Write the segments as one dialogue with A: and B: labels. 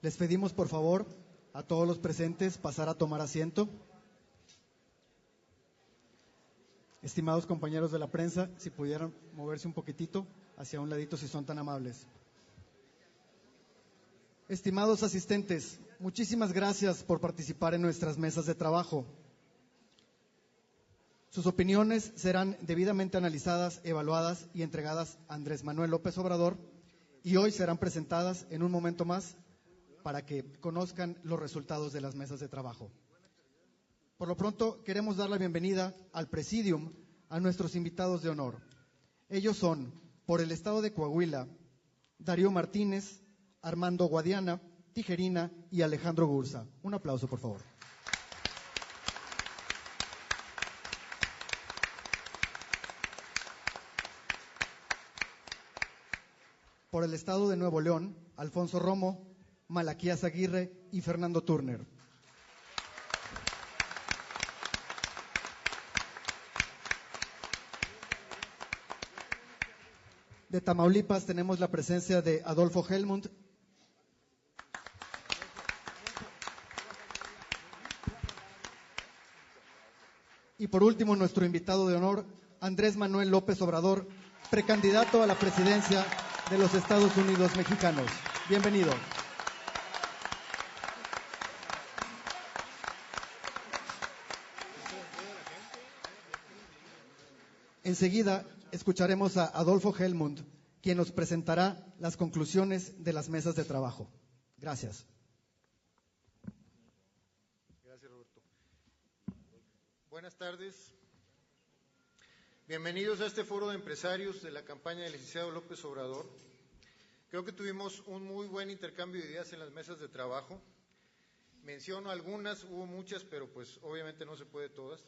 A: Les pedimos, por favor, a todos los presentes pasar a tomar asiento. Estimados compañeros de la prensa, si pudieran moverse un poquitito hacia un ladito, si son tan amables. Estimados asistentes, muchísimas gracias por participar en nuestras mesas de trabajo. Sus opiniones serán debidamente analizadas, evaluadas y entregadas a Andrés Manuel López Obrador, y hoy serán presentadas en un momento más para que conozcan los resultados de las mesas de trabajo. Por lo pronto, queremos dar la bienvenida al Presidium a nuestros invitados de honor. Ellos son, por el Estado de Coahuila, Darío Martínez, Armando Guadiana, Tijerina y Alejandro Gursa. Un aplauso, por favor. Por el Estado de Nuevo León, Alfonso Romo, Malaquías Aguirre y Fernando Turner. De Tamaulipas tenemos la presencia de Adolfo Helmund. Y por último, nuestro invitado de honor, Andrés Manuel López Obrador, precandidato a la presidencia de los Estados Unidos mexicanos. Bienvenido. Enseguida escucharemos a Adolfo Helmund, quien nos presentará las conclusiones de las mesas de trabajo. Gracias.
B: Gracias, Roberto. Buenas tardes. Bienvenidos a este foro de empresarios de la campaña del licenciado López Obrador. Creo que tuvimos un muy buen intercambio de ideas en las mesas de trabajo. Menciono algunas, hubo muchas, pero pues obviamente no se puede todas.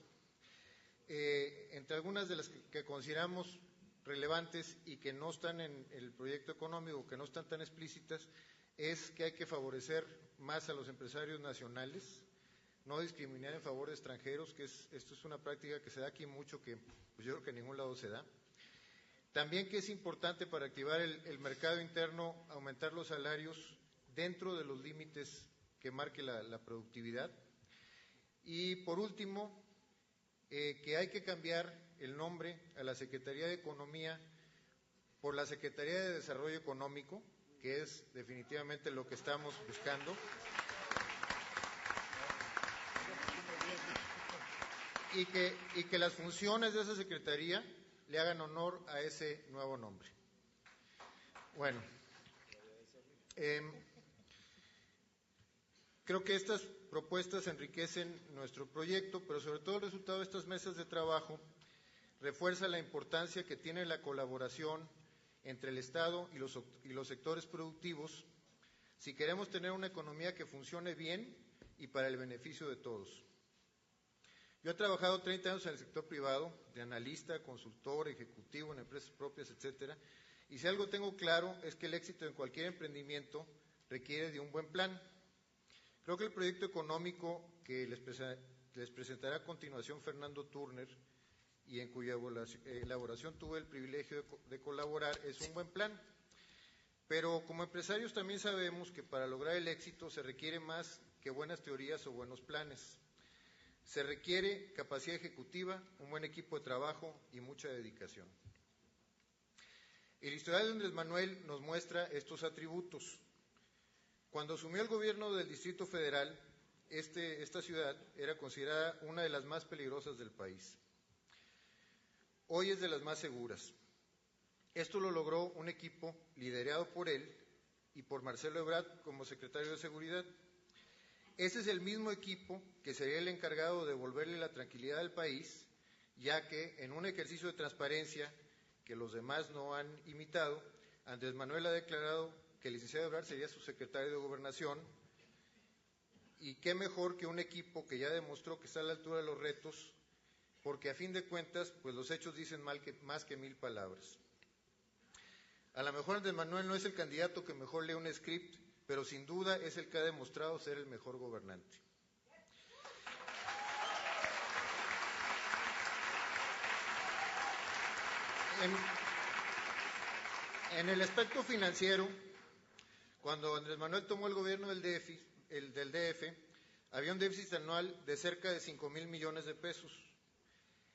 B: Entre algunas de las que consideramos relevantes y que no están en el proyecto económico, que no están tan explícitas, es que hay que favorecer más a los empresarios nacionales, no discriminar en favor de extranjeros, que esto es una práctica que se da aquí mucho, que pues yo creo que en ningún lado se da. También que es importante para activar el mercado interno, aumentar los salarios dentro de los límites que marque la productividad. Y por último, que hay que cambiar el nombre a la Secretaría de Economía por la Secretaría de Desarrollo Económico, que es definitivamente lo que estamos buscando. Y que las funciones de esa Secretaría le hagan honor a ese nuevo nombre. Bueno, creo que estas propuestas enriquecen nuestro proyecto, pero sobre todo el resultado de estas mesas de trabajo refuerza la importancia que tiene la colaboración entre el Estado y los sectores productivos si queremos tener una economía que funcione bien y para el beneficio de todos. Yo he trabajado 30 años en el sector privado, de analista, consultor, ejecutivo en empresas propias, etcétera, y si algo tengo claro es que el éxito en cualquier emprendimiento requiere de un buen plan. Creo que el proyecto económico que les presentará a continuación Fernando Turner, y en cuya elaboración tuve el privilegio de colaborar, es un buen plan. Pero como empresarios también sabemos que para lograr el éxito se requiere más que buenas teorías o buenos planes. Se requiere capacidad ejecutiva, un buen equipo de trabajo y mucha dedicación. El historial de Andrés Manuel nos muestra estos atributos. Cuando asumió el gobierno del Distrito Federal, esta ciudad era considerada una de las más peligrosas del país. Hoy es de las más seguras. Esto lo logró un equipo liderado por él y por Marcelo Ebrard como secretario de Seguridad. Ese es el mismo equipo que sería el encargado de devolverle la tranquilidad al país, ya que en un ejercicio de transparencia que los demás no han imitado, Andrés Manuel ha declarado que el licenciado Ebrard sería su secretario de Gobernación, y qué mejor que un equipo que ya demostró que está a la altura de los retos, porque a fin de cuentas, pues los hechos dicen más que 1000 palabras. A lo mejor Andrés Manuel no es el candidato que mejor lee un script, pero sin duda es el que ha demostrado ser el mejor gobernante. En el aspecto financiero, Cuando Andrés Manuel tomó el gobierno del DF, había un déficit anual de cerca de 5,000 millones de pesos.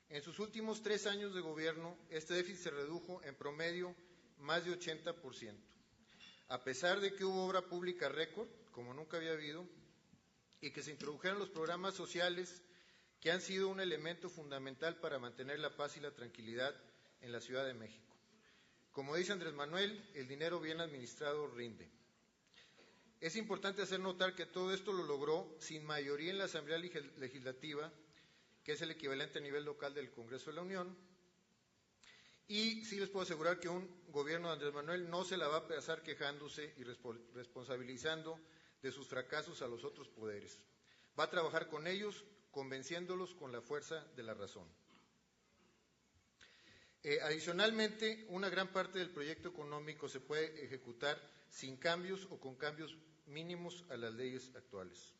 B: En sus últimos 3 años de gobierno, este déficit se redujo en promedio más de 80%. A pesar de que hubo obra pública récord, como nunca había habido, y que se introdujeron los programas sociales que han sido un elemento fundamental para mantener la paz y la tranquilidad en la Ciudad de México. Como dice Andrés Manuel, el dinero bien administrado rinde. Es importante hacer notar que todo esto lo logró sin mayoría en la Asamblea Legislativa, que es el equivalente a nivel local del Congreso de la Unión, y sí les puedo asegurar que un gobierno de Andrés Manuel no se la va a pasar quejándose y responsabilizando de sus fracasos a los otros poderes. Va a trabajar con ellos, convenciéndolos con la fuerza de la razón. Adicionalmente, una gran parte del proyecto económico se puede ejecutar sin cambios o con cambios mínimos a las leyes actuales.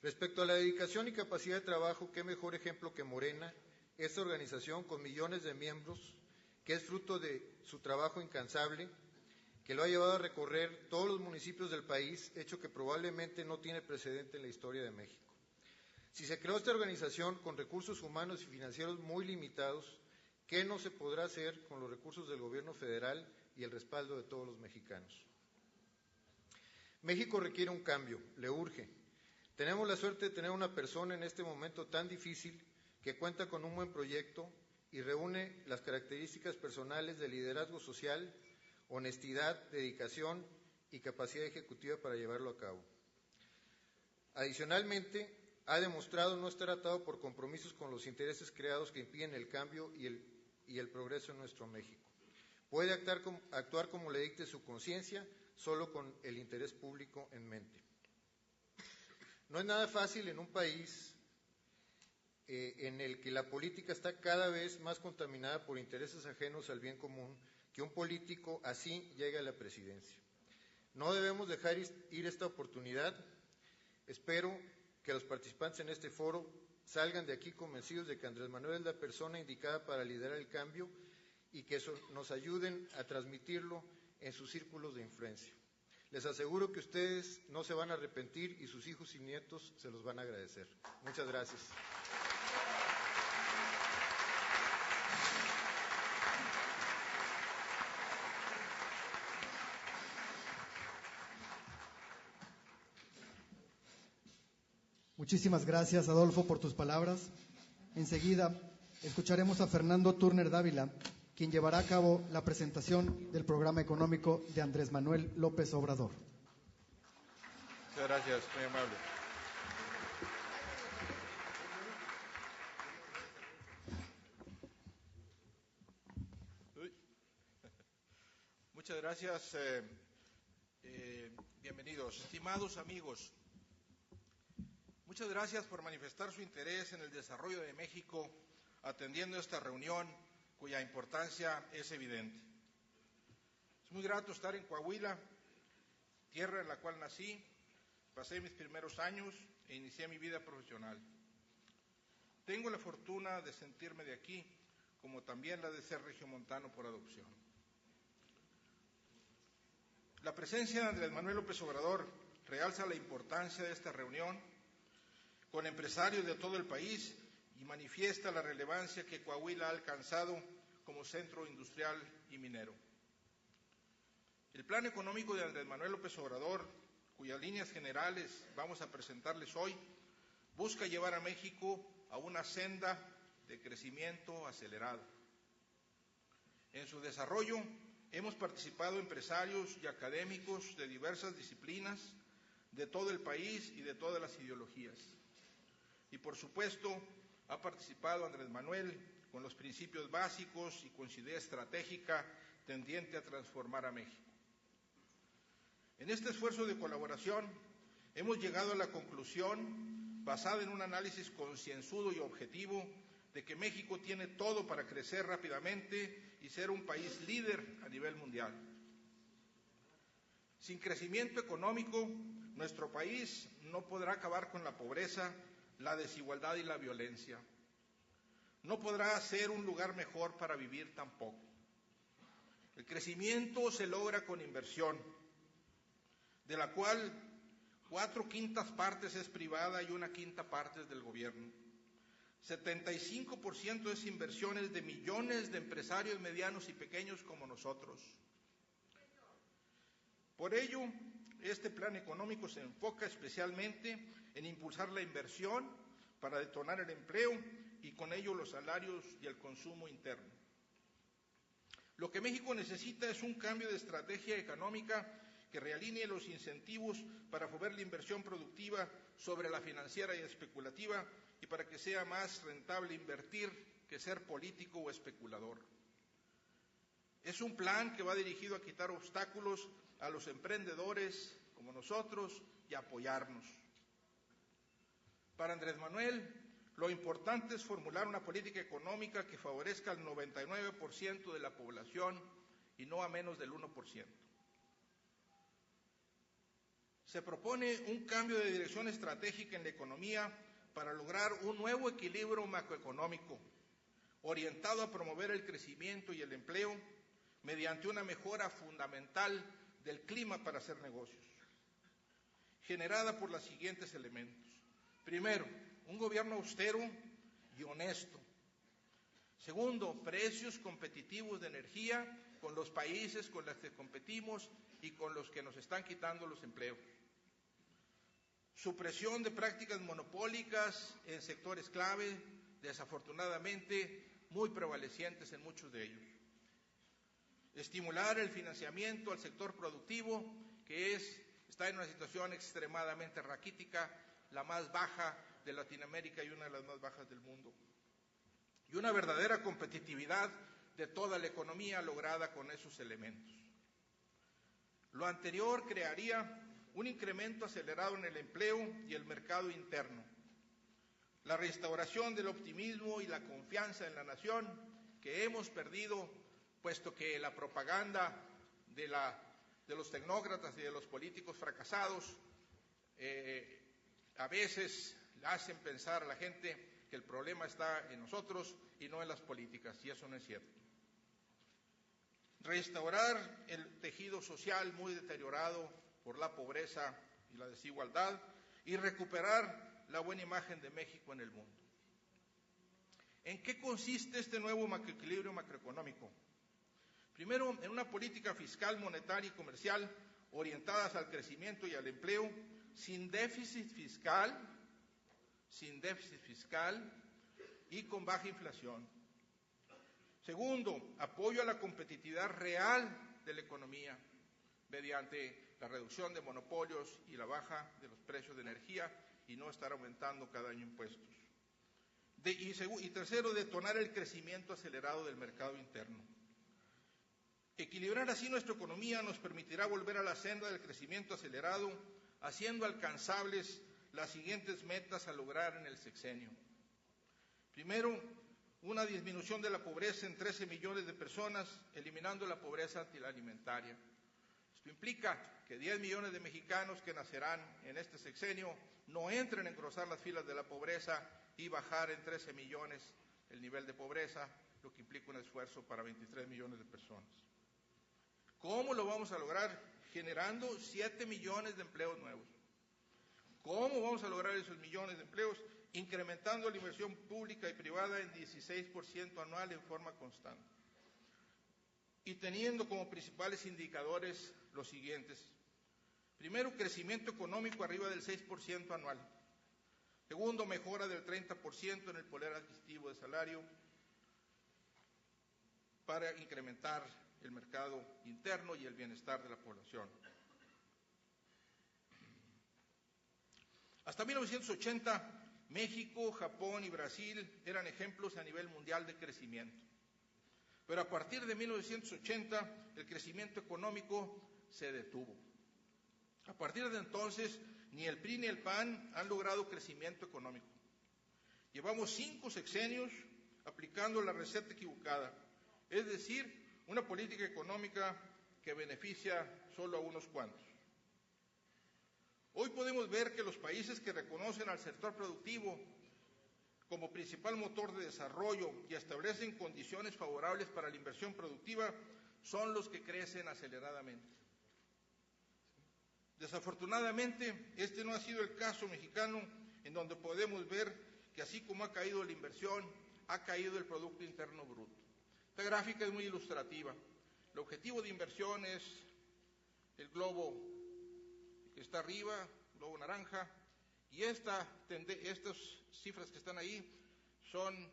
B: Respecto a la dedicación y capacidad de trabajo, qué mejor ejemplo que Morena, esta organización con millones de miembros, que es fruto de su trabajo incansable, que lo ha llevado a recorrer todos los municipios del país, hecho que probablemente no tiene precedente en la historia de México. Si se creó esta organización con recursos humanos y financieros muy limitados, ¿qué no se podrá hacer con los recursos del gobierno federal y el respaldo de todos los mexicanos? México requiere un cambio, le urge. Tenemos la suerte de tener una persona en este momento tan difícil que cuenta con un buen proyecto y reúne las características personales de liderazgo social, honestidad, dedicación y capacidad ejecutiva para llevarlo a cabo. Adicionalmente, ha demostrado no estar atado por compromisos con los intereses creados que impiden el cambio y el progreso en nuestro México. Puede actuar como le dicte su conciencia, solo con el interés público en mente. No es nada fácil en un país en el que la política está cada vez más contaminada por intereses ajenos al bien común, que un político así llegue a la presidencia. No debemos dejar ir esta oportunidad. Espero que los participantes en este foro salgan de aquí convencidos de que Andrés Manuel es la persona indicada para liderar el cambio y que nos ayuden a transmitirlo en sus círculos de influencia. Les aseguro que ustedes no se van a arrepentir y sus hijos y nietos se los van a agradecer. Muchas gracias.
A: Muchísimas gracias, Adolfo, por tus palabras. Enseguida escucharemos a Fernando Turner Dávila, quien llevará a cabo la presentación del programa económico de Andrés Manuel López Obrador.
C: Muchas gracias, muy amable. Muchas gracias. Bienvenidos, estimados amigos. Muchas gracias por manifestar su interés en el desarrollo de México, atendiendo esta reunión, cuya importancia es evidente. Es muy grato estar en Coahuila, tierra en la cual nací, pasé mis primeros años e inicié mi vida profesional. Tengo la fortuna de sentirme de aquí, como también la de ser regiomontano por adopción. La presencia de Andrés Manuel López Obrador realza la importancia de esta reunión con empresarios de todo el país y manifiesta la relevancia que Coahuila ha alcanzado como centro industrial y minero. El plan económico de Andrés Manuel López Obrador, cuyas líneas generales vamos a presentarles hoy, busca llevar a México a una senda de crecimiento acelerado. En su desarrollo hemos participado empresarios y académicos de diversas disciplinas, de todo el país y de todas las ideologías. Y por supuesto, ha participado Andrés Manuel con los principios básicos y con su idea estratégica tendiente a transformar a México. En este esfuerzo de colaboración, hemos llegado a la conclusión, basada en un análisis concienzudo y objetivo, de que México tiene todo para crecer rápidamente y ser un país líder a nivel mundial. Sin crecimiento económico, nuestro país no podrá acabar con la pobreza, la desigualdad y la violencia. No podrá ser un lugar mejor para vivir tampoco. El crecimiento se logra con inversión. de la cual 4/5 partes es privada y 1/5 parte es del gobierno. 75% es inversiones de millones de empresarios medianos y pequeños como nosotros. Por ello, este plan económico se enfoca especialmente en impulsar la inversión para detonar el empleo y con ello los salarios y el consumo interno. Lo que México necesita es un cambio de estrategia económica que realinee los incentivos para mover la inversión productiva sobre la financiera y especulativa y para que sea más rentable invertir que ser político o especulador. Es un plan que va dirigido a quitar obstáculos a los emprendedores como nosotros y apoyarnos. Para Andrés Manuel, lo importante es formular una política económica que favorezca al 99% de la población y no a menos del 1%. Se propone un cambio de dirección estratégica en la economía para lograr un nuevo equilibrio macroeconómico, orientado a promover el crecimiento y el empleo mediante una mejora fundamental del clima para hacer negocios, generada por los siguientes elementos. Primero, un gobierno austero y honesto. Segundo, precios competitivos de energía con los países con los que competimos y con los que nos están quitando los empleos. Supresión de prácticas monopólicas en sectores clave, desafortunadamente muy prevalecientes en muchos de ellos. Estimular el financiamiento al sector productivo, que está en una situación extremadamente raquítica, la más baja de Latinoamérica y una de las más bajas del mundo. Y una verdadera competitividad de toda la economía lograda con esos elementos. Lo anterior crearía un incremento acelerado en el empleo y el mercado interno, la restauración del optimismo y la confianza en la nación que hemos perdido, puesto que la propaganda de los tecnócratas y de los políticos fracasados a veces hacen pensar a la gente que el problema está en nosotros y no en las políticas, y eso no es cierto. Restaurar el tejido social muy deteriorado por la pobreza y la desigualdad y recuperar la buena imagen de México en el mundo. ¿En qué consiste este nuevo equilibrio macroeconómico? Primero, en una política fiscal, monetaria y comercial orientadas al crecimiento y al empleo, sin déficit fiscal y con baja inflación. Segundo, apoyo a la competitividad real de la economía mediante la reducción de monopolios y la baja de los precios de energía y no estar aumentando cada año impuestos. Y tercero, detonar el crecimiento acelerado del mercado interno. Equilibrar así nuestra economía nos permitirá volver a la senda del crecimiento acelerado, haciendo alcanzables las siguientes metas a lograr en el sexenio. Primero, una disminución de la pobreza en 13 millones de personas, eliminando la pobreza alimentaria. Esto implica que 10 millones de mexicanos que nacerán en este sexenio no entren a engrosar las filas de la pobreza y bajar en 13 millones el nivel de pobreza, lo que implica un esfuerzo para 23 millones de personas. ¿Cómo lo vamos a lograr? Generando 7 millones de empleos nuevos. ¿Cómo vamos a lograr esos millones de empleos? Incrementando la inversión pública y privada en 16% anual en forma constante. Y teniendo como principales indicadores los siguientes. Primero, crecimiento económico arriba del 6% anual. Segundo, mejora del 30% en el poder adquisitivo de salario para incrementar el mercado interno y el bienestar de la población. Hasta 1980, México, Japón y Brasil eran ejemplos a nivel mundial de crecimiento. Pero a partir de 1980, el crecimiento económico se detuvo. A partir de entonces, ni el PRI ni el PAN han logrado crecimiento económico. Llevamos 5 sexenios aplicando la receta equivocada, es decir, una política económica que beneficia solo a unos cuantos. Hoy podemos ver que los países que reconocen al sector productivo como principal motor de desarrollo y establecen condiciones favorables para la inversión productiva son los que crecen aceleradamente. Desafortunadamente, este no ha sido el caso mexicano, en donde podemos ver que así como ha caído la inversión, ha caído el Producto Interno Bruto. Esta gráfica es muy ilustrativa. El objetivo de inversión es el globo que está arriba, globo naranja, y estas cifras que están ahí son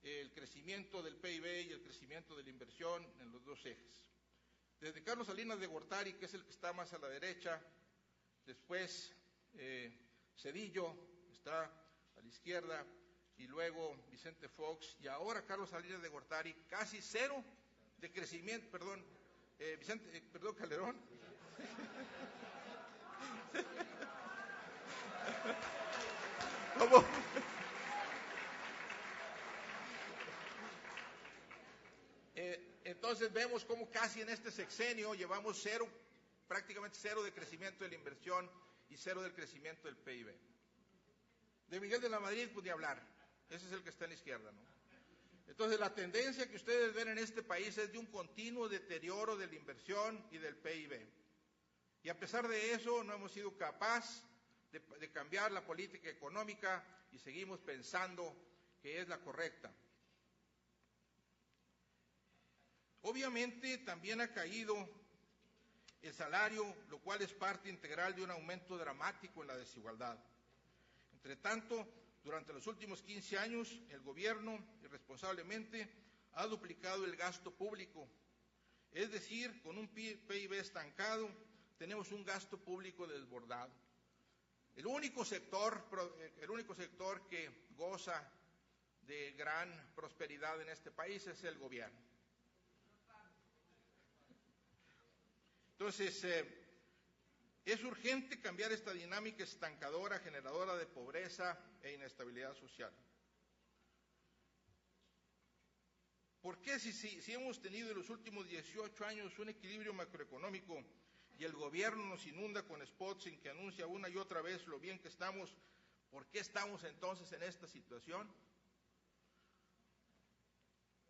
C: el crecimiento del PIB y el crecimiento de la inversión en los dos ejes. Desde Carlos Salinas de Gortari, que es el que está más a la derecha, después Zedillo está a la izquierda, y luego Vicente Fox, y ahora Carlos Salinas de Gortari, casi cero de crecimiento, Calderón. ¿Cómo? Entonces vemos cómo casi en este sexenio llevamos cero, prácticamente cero de crecimiento de la inversión y cero del crecimiento del PIB. De Miguel de la Madrid, pues ni hablar, ese es el que está en la izquierda, ¿no? Entonces la tendencia que ustedes ven en este país es de un continuo deterioro de la inversión y del PIB. Y a pesar de eso no hemos sido capaces de cambiar la política económica y seguimos pensando que es la correcta. Obviamente también ha caído el salario, lo cual es parte integral de un aumento dramático en la desigualdad. Entre tanto, durante los últimos 15 años, el gobierno, irresponsablemente, ha duplicado el gasto público. Es decir, con un PIB estancado, tenemos un gasto público desbordado. El único sector que goza de gran prosperidad en este país es el gobierno. Entonces, es urgente cambiar esta dinámica estancadora, generadora de pobreza e inestabilidad social. ¿Por qué si hemos tenido en los últimos 18 años un equilibrio macroeconómico y el gobierno nos inunda con spots en que anuncia una y otra vez lo bien que estamos, por qué estamos entonces en esta situación?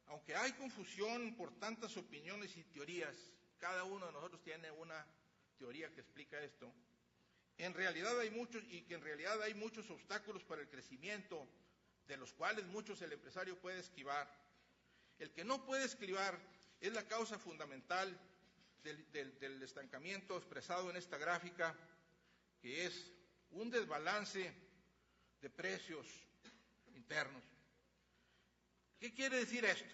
C: Aunque hay confusión por tantas opiniones y teorías, cada uno de nosotros tiene una teoría que explica esto, en realidad hay muchos obstáculos para el crecimiento, de los cuales muchos el empresario puede esquivar. El que no puede esquivar es la causa fundamental del estancamiento expresado en esta gráfica, que es un desbalance de precios internos. ¿Qué quiere decir esto?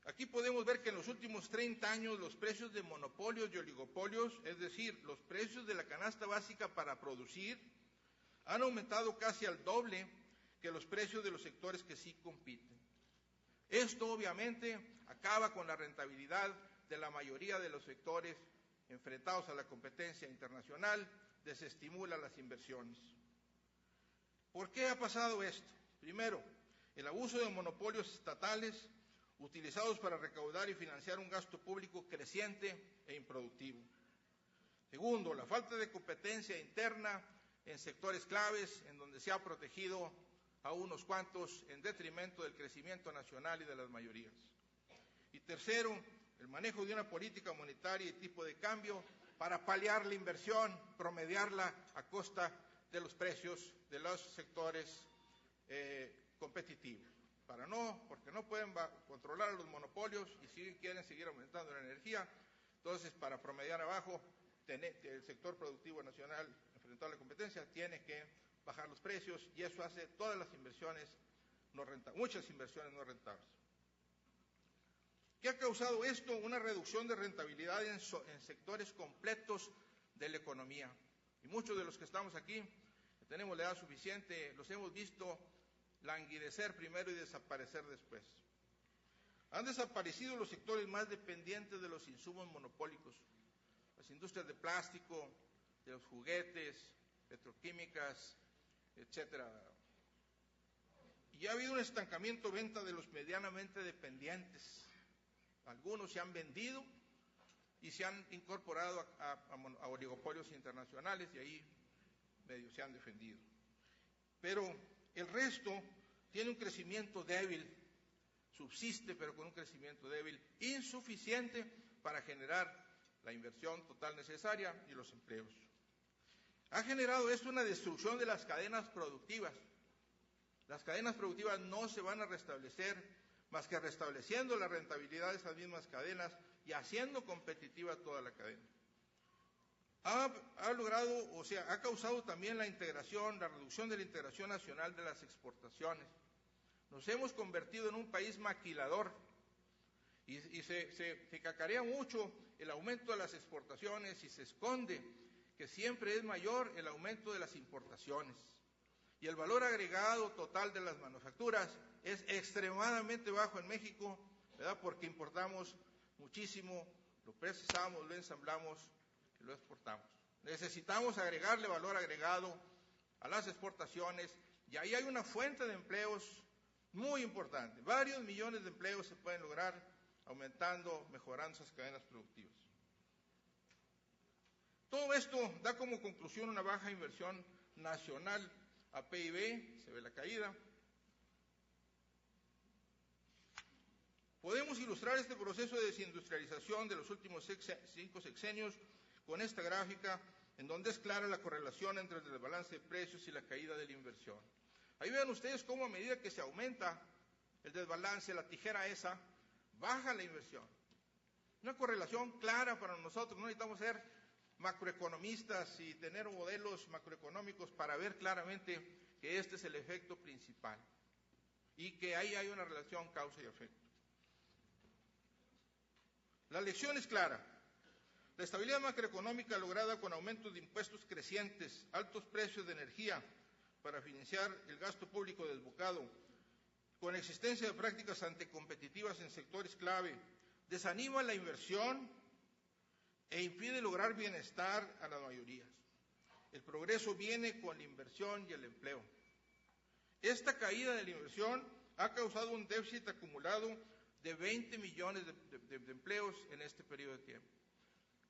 C: Aquí podemos ver que en los últimos 30 años los precios de monopolios y oligopolios, es decir, los precios de la canasta básica para producir, han aumentado casi al doble que los precios de los sectores que sí compiten. Esto obviamente acaba con la rentabilidad de la mayoría de los sectores enfrentados a la competencia internacional, desestimula las inversiones. ¿Por qué ha pasado esto? Primero, el abuso de monopolios estatales utilizados para recaudar y financiar un gasto público creciente e improductivo. Segundo, la falta de competencia interna en sectores claves, en donde se ha protegido a unos cuantos en detrimento del crecimiento nacional y de las mayorías. Y tercero, el manejo de una política monetaria y tipo de cambio para paliar la inversión, promediarla a costa de los precios de los sectores competitivos. Porque no pueden controlar a los monopolios y quieren seguir aumentando la energía, entonces para promediar abajo, el sector productivo nacional enfrentado a la competencia tiene que bajar los precios y eso hace todas las inversiones no rentables, muchas inversiones no rentables. ¿Qué ha causado esto? Una reducción de rentabilidad en sectores completos de la economía. Y muchos de los que estamos aquí, que tenemos la edad suficiente, los hemos visto languidecer primero y desaparecer después. Han desaparecido los sectores más dependientes de los insumos monopólicos, las industrias de plástico, de los juguetes, petroquímicas, etcétera. Y ha habido un estancamiento de venta de los medianamente dependientes. Algunos se han vendido y se han incorporado a oligopolios internacionales y ahí medio se han defendido. Pero el resto tiene un crecimiento débil, subsiste pero con un crecimiento débil, insuficiente para generar la inversión total necesaria y los empleos. Ha generado esto una destrucción de las cadenas productivas. Las cadenas productivas no se van a restablecer más que restableciendo la rentabilidad de esas mismas cadenas y haciendo competitiva toda la cadena. Ha logrado, o sea, ha causado también la reducción de la integración nacional de las exportaciones. Nos hemos convertido en un país maquilador y se cacarea mucho el aumento de las exportaciones y se esconde que siempre es mayor el aumento de las importaciones. Y el valor agregado total de las manufacturas es extremadamente bajo en México, ¿verdad? Porque importamos muchísimo, lo procesamos, lo ensamblamos y lo exportamos. Necesitamos agregarle valor agregado a las exportaciones y ahí hay una fuente de empleos muy importante. Varios millones de empleos se pueden lograr aumentando, mejorando esas cadenas productivas. Todo esto da como conclusión una baja inversión nacional a PIB, se ve la caída. Podemos ilustrar este proceso de desindustrialización de los últimos 5 sexenios con esta gráfica, en donde es clara la correlación entre el desbalance de precios y la caída de la inversión. Ahí vean ustedes cómo a medida que se aumenta el desbalance, la tijera esa, baja la inversión. Una correlación clara para nosotros, no necesitamos ser macroeconomistas y tener modelos macroeconómicos para ver claramente que este es el efecto principal y que ahí hay una relación causa y efecto. La lección es clara. La estabilidad macroeconómica lograda con aumentos de impuestos crecientes, altos precios de energía para financiar el gasto público desbocado, con existencia de prácticas anticompetitivas en sectores clave, desanima la inversión e impide lograr bienestar a las mayorías. El progreso viene con la inversión y el empleo. Esta caída de la inversión ha causado un déficit acumulado de 20 millones de empleos en este periodo de tiempo.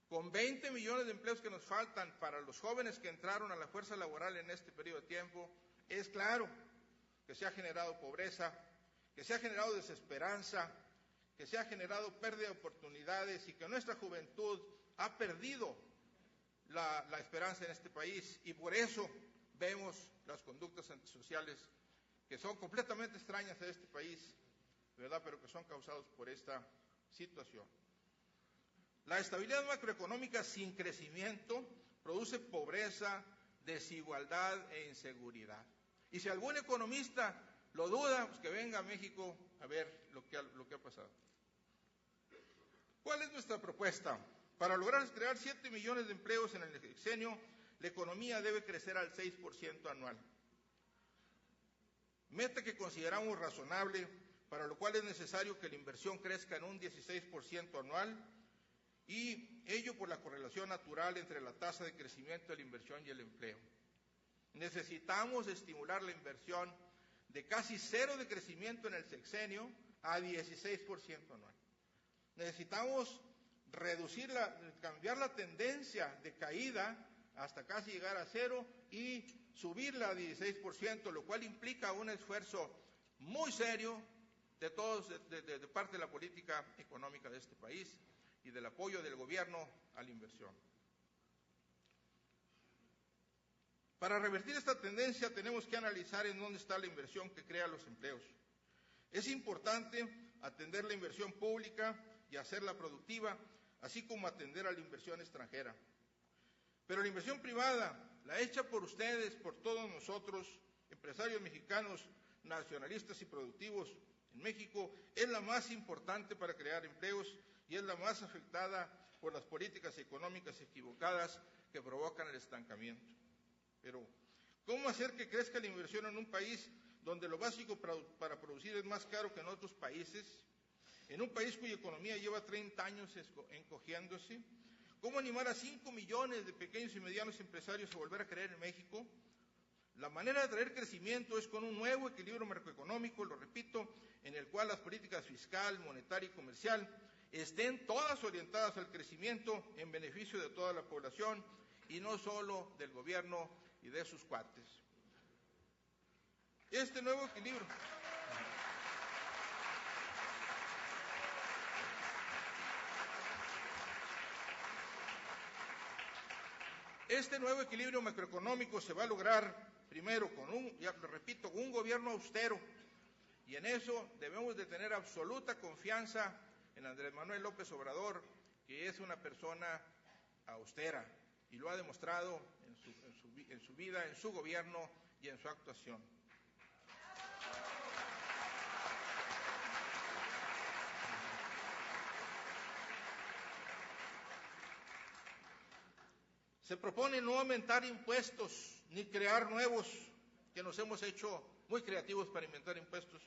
C: Con 20 millones de empleos que nos faltan para los jóvenes que entraron a la fuerza laboral en este periodo de tiempo, es claro que se ha generado pobreza, que se ha generado desesperanza, que se ha generado pérdida de oportunidades y que nuestra juventud ha perdido la esperanza en este país y por eso vemos las conductas antisociales que son completamente extrañas a este país, ¿verdad? Pero que son causados por esta situación. La estabilidad macroeconómica sin crecimiento produce pobreza, desigualdad e inseguridad. Y si algún economista lo duda, pues que venga a México a ver lo que ha pasado. ¿Cuál es nuestra propuesta? Para lograr crear 7 millones de empleos en el sexenio, la economía debe crecer al 6% anual. Meta que consideramos razonable, para lo cual es necesario que la inversión crezca en un 16% anual, y ello por la correlación natural entre la tasa de crecimiento de la inversión y el empleo. Necesitamos estimular la inversión de casi 0 de crecimiento en el sexenio a 16% anual. Necesitamos cambiar la tendencia de caída hasta casi llegar a 0 y subirla a 16%, lo cual implica un esfuerzo muy serio de todos, de parte de la política económica de este país y del apoyo del gobierno a la inversión. Para revertir esta tendencia tenemos que analizar en dónde está la inversión que crea los empleos. Es importante atender la inversión pública y hacerla productiva, así como atender a la inversión extranjera. Pero la inversión privada, la hecha por ustedes, por todos nosotros, empresarios mexicanos, nacionalistas y productivos en México, es la más importante para crear empleos y es la más afectada por las políticas económicas equivocadas que provocan el estancamiento. Pero, ¿cómo hacer que crezca la inversión en un país donde lo básico para producir es más caro que en otros países? En un país cuya economía lleva 30 años encogiéndose. ¿Cómo animar a 5 millones de pequeños y medianos empresarios a volver a creer en México? La manera de traer crecimiento es con un nuevo equilibrio macroeconómico, lo repito, en el cual las políticas fiscal, monetaria y comercial estén todas orientadas al crecimiento en beneficio de toda la población y no solo del gobierno y de sus cuates. Este nuevo equilibrio. Este nuevo equilibrio macroeconómico se va a lograr primero con ya lo repito, con un gobierno austero, y en eso debemos de tener absoluta confianza en Andrés Manuel López Obrador, que es una persona austera, y lo ha demostrado en su vida, en su gobierno y en su actuación. Se propone no aumentar impuestos ni crear nuevos, que nos hemos hecho muy creativos para inventar impuestos,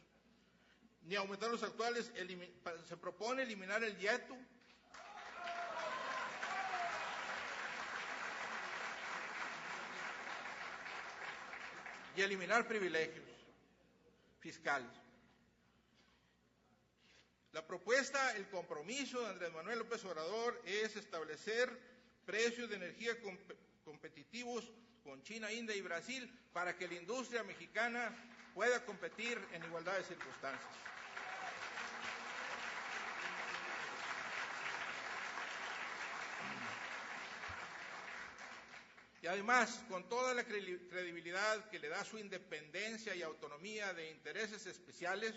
C: ni aumentar los actuales. Se propone eliminar el IETU, y eliminar privilegios fiscales. La propuesta, el compromiso de Andrés Manuel López Obrador es establecer precios de energía competitivos con China, India y Brasil para que la industria mexicana pueda competir en igualdad de circunstancias. Y además, con toda la credibilidad que le da su independencia y autonomía de intereses especiales,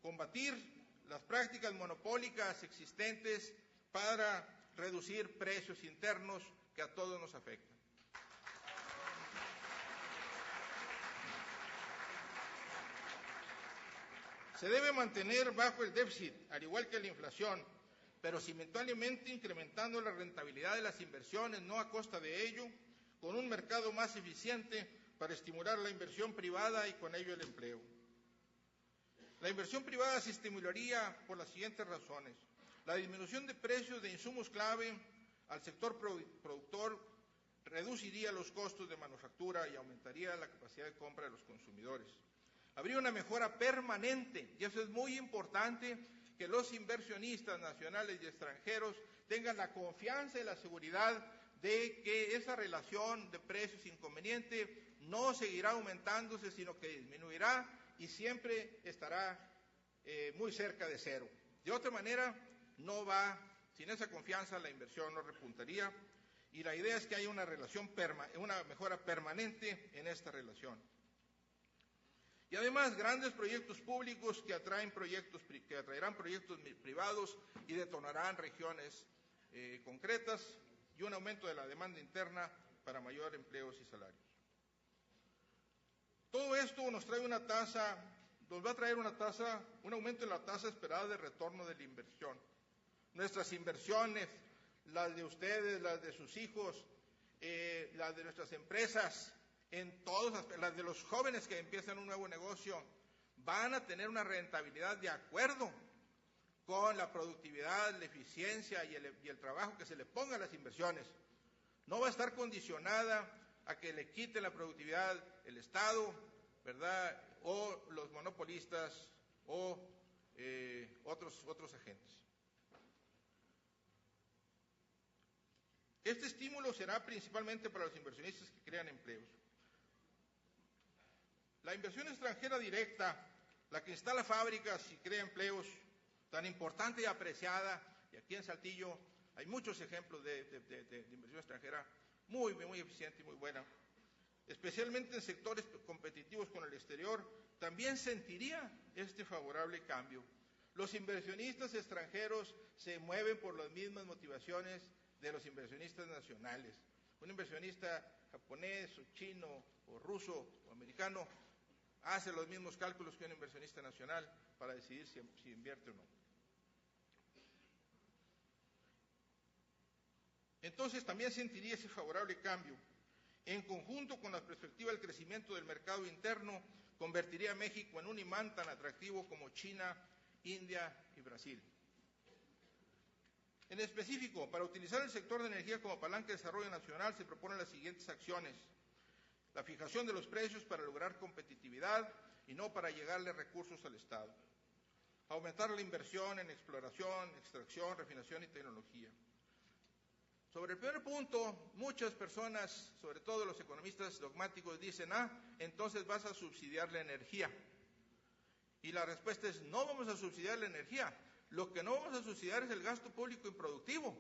C: combatir las prácticas monopólicas existentes para reducir precios internos que a todos nos afectan. Se debe mantener bajo el déficit, al igual que la inflación, pero simultáneamente incrementando la rentabilidad de las inversiones, no a costa de ello, con un mercado más eficiente para estimular la inversión privada y con ello el empleo. La inversión privada se estimularía por las siguientes razones: la disminución de precios de insumos clave al sector productor reduciría los costos de manufactura y aumentaría la capacidad de compra de los consumidores. Habría una mejora permanente, y eso es muy importante, que los inversionistas nacionales y extranjeros tengan la confianza y la seguridad de que esa relación de precios inconveniente no seguirá aumentándose, sino que disminuirá y siempre estará muy cerca de cero. De otra manera, sin esa confianza la inversión no repuntaría, y la idea es que haya una mejora permanente en esta relación. Y además, grandes proyectos públicos que atraerán proyectos privados y detonarán regiones concretas, y un aumento de la demanda interna para mayor empleos y salarios. Todo esto nos va a traer un aumento en la tasa esperada de retorno de la inversión. Nuestras inversiones, las de ustedes, las de sus hijos, las de nuestras empresas, las de los jóvenes que empiezan un nuevo negocio, van a tener una rentabilidad de acuerdo con la productividad, la eficiencia y el trabajo que se le ponga a las inversiones. No va a estar condicionada a que le quite la productividad el Estado, ¿verdad?, o los monopolistas o otros agentes. Este estímulo será principalmente para los inversionistas que crean empleos. La inversión extranjera directa, la que instala fábricas y crea empleos, tan importante y apreciada, y aquí en Saltillo hay muchos ejemplos de inversión extranjera muy eficiente y muy buena, especialmente en sectores competitivos con el exterior, también sentiría este favorable cambio. Los inversionistas extranjeros se mueven por las mismas motivaciones de los inversionistas nacionales. Un inversionista japonés o chino o ruso o americano hace los mismos cálculos que un inversionista nacional para decidir si invierte o no. Entonces también sentiría ese favorable cambio. En conjunto con la perspectiva del crecimiento del mercado interno, convertiría a México en un imán tan atractivo como China, India y Brasil. En específico, para utilizar el sector de energía como palanca de desarrollo nacional, se proponen las siguientes acciones: la fijación de los precios para lograr competitividad y no para llegarle recursos al Estado; aumentar la inversión en exploración, extracción, refinación y tecnología. Sobre el primer punto, muchas personas, sobre todo los economistas dogmáticos, dicen: entonces vas a subsidiar la energía. Y la respuesta es: no vamos a subsidiar la energía. Lo que no vamos a subsidiar es el gasto público improductivo,